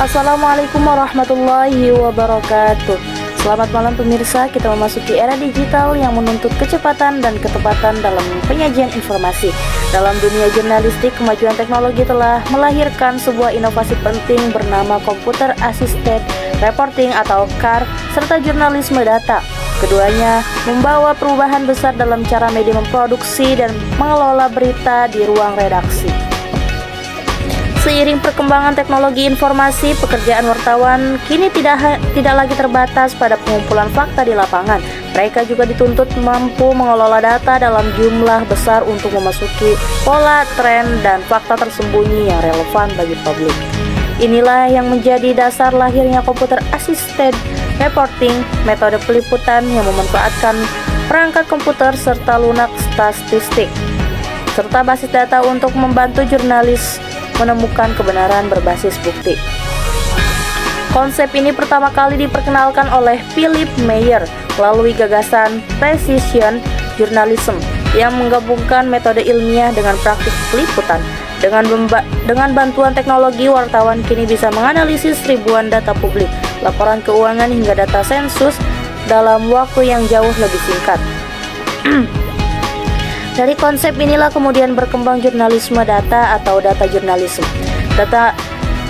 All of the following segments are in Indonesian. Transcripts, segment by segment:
Assalamualaikum warahmatullahi wabarakatuh. Selamat malam pemirsa, kita memasuki era digital yang menuntut kecepatan dan ketepatan dalam penyajian informasi. Dalam dunia jurnalistik, kemajuan teknologi telah melahirkan sebuah inovasi penting bernama Computer Assisted Reporting atau CAR, serta jurnalisme data. Keduanya membawa perubahan besar dalam cara media memproduksi dan mengelola berita di ruang redaksi. Seiring perkembangan teknologi informasi, pekerjaan wartawan kini tidak lagi terbatas pada pengumpulan fakta di lapangan. Mereka juga dituntut mampu mengelola data dalam jumlah besar untuk memasuki pola, tren, dan fakta tersembunyi yang relevan bagi publik. Inilah yang menjadi dasar lahirnya Computer Assisted Reporting, metode peliputan yang memanfaatkan perangkat komputer serta lunak statistik, serta basis data untuk membantu jurnalis menemukan kebenaran berbasis bukti. Konsep ini pertama kali diperkenalkan oleh Philip Meyer melalui gagasan Precision Journalism yang menggabungkan metode ilmiah dengan praktik peliputan. Dengan bantuan teknologi, wartawan kini bisa menganalisis ribuan data publik, laporan keuangan hingga data sensus dalam waktu yang jauh lebih singkat. Dari konsep inilah kemudian berkembang jurnalisme data atau data jurnalisme.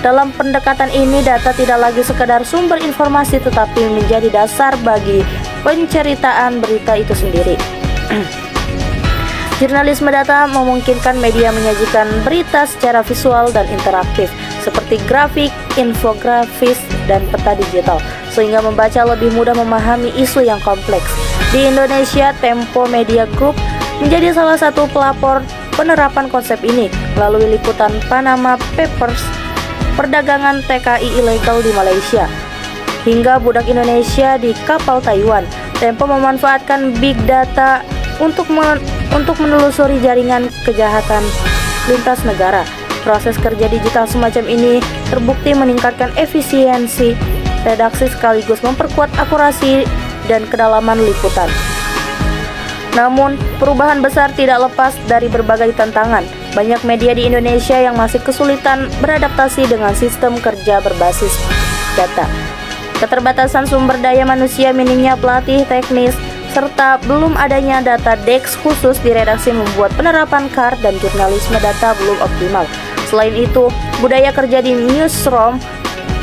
Dalam pendekatan ini, data tidak lagi sekadar sumber informasi tetapi menjadi dasar bagi penceritaan berita itu sendiri. Jurnalisme data memungkinkan media menyajikan berita secara visual dan interaktif seperti grafik, infografis, dan peta digital, sehingga membaca lebih mudah memahami isu yang kompleks. Di Indonesia, Tempo Media Group menjadi salah satu pelapor penerapan konsep ini melalui liputan Panama Papers, perdagangan TKI ilegal di Malaysia, hingga budak Indonesia di kapal Taiwan. Tempo memanfaatkan big data untuk menelusuri jaringan kejahatan lintas negara. Proses kerja digital semacam ini terbukti meningkatkan efisiensi redaksi sekaligus memperkuat akurasi dan kedalaman liputan. Namun, perubahan besar tidak lepas dari berbagai tantangan. Banyak media di Indonesia yang masih kesulitan beradaptasi dengan sistem kerja berbasis data. Keterbatasan sumber daya manusia, minimnya pelatih teknis, serta belum adanya data desk khusus di redaksi membuat penerapan CAR dan jurnalisme data belum optimal. Selain itu, budaya kerja di newsroom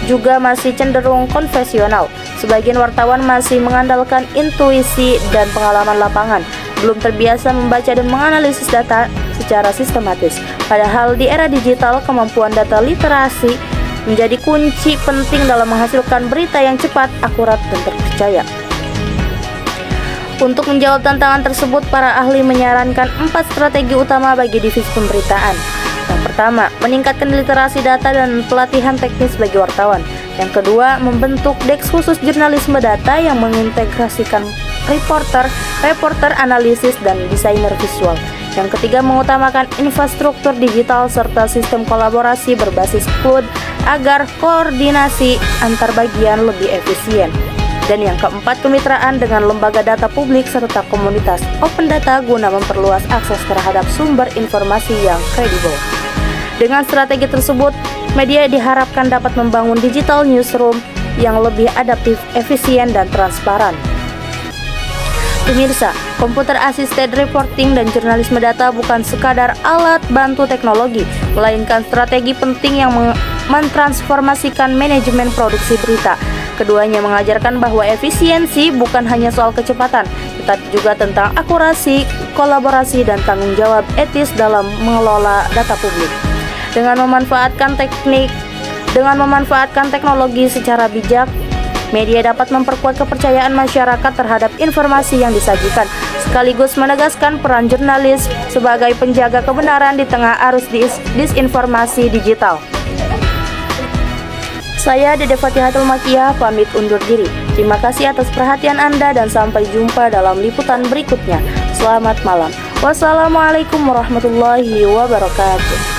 juga masih cenderung konvensional. Sebagian wartawan masih mengandalkan intuisi dan pengalaman lapangan, belum terbiasa membaca dan menganalisis data secara sistematis. Padahal di era digital, kemampuan data literasi menjadi kunci penting dalam menghasilkan berita yang cepat, akurat, dan terpercaya. Untuk menjawab tantangan tersebut, para ahli menyarankan 4 strategi utama bagi divisi pemberitaan. Yang pertama, meningkatkan literasi data dan pelatihan teknis bagi wartawan. Yang kedua, membentuk desk khusus jurnalisme data yang mengintegrasikan reporter, analisis, dan desainer visual. Yang ketiga, mengutamakan infrastruktur digital serta sistem kolaborasi berbasis cloud agar koordinasi antar bagian lebih efisien. Dan yang keempat, kemitraan dengan lembaga data publik serta komunitas open data guna memperluas akses terhadap sumber informasi yang kredibel. Dengan strategi tersebut, media diharapkan dapat membangun digital newsroom yang lebih adaptif, efisien, dan transparan. Pemirsa, Computer Assisted Reporting dan jurnalisme data bukan sekadar alat bantu teknologi, melainkan strategi penting yang mentransformasikan manajemen produksi berita. Keduanya mengajarkan bahwa efisiensi bukan hanya soal kecepatan, tetapi juga tentang akurasi, kolaborasi, dan tanggung jawab etis dalam mengelola data publik. Dengan memanfaatkan teknologi secara bijak, media dapat memperkuat kepercayaan masyarakat terhadap informasi yang disajikan, sekaligus menegaskan peran jurnalis sebagai penjaga kebenaran di tengah arus disinformasi digital. Saya Dede Fatihatul Makiyah pamit undur diri. Terima kasih atas perhatian Anda dan sampai jumpa dalam liputan berikutnya. Selamat malam. Wassalamualaikum warahmatullahi wabarakatuh.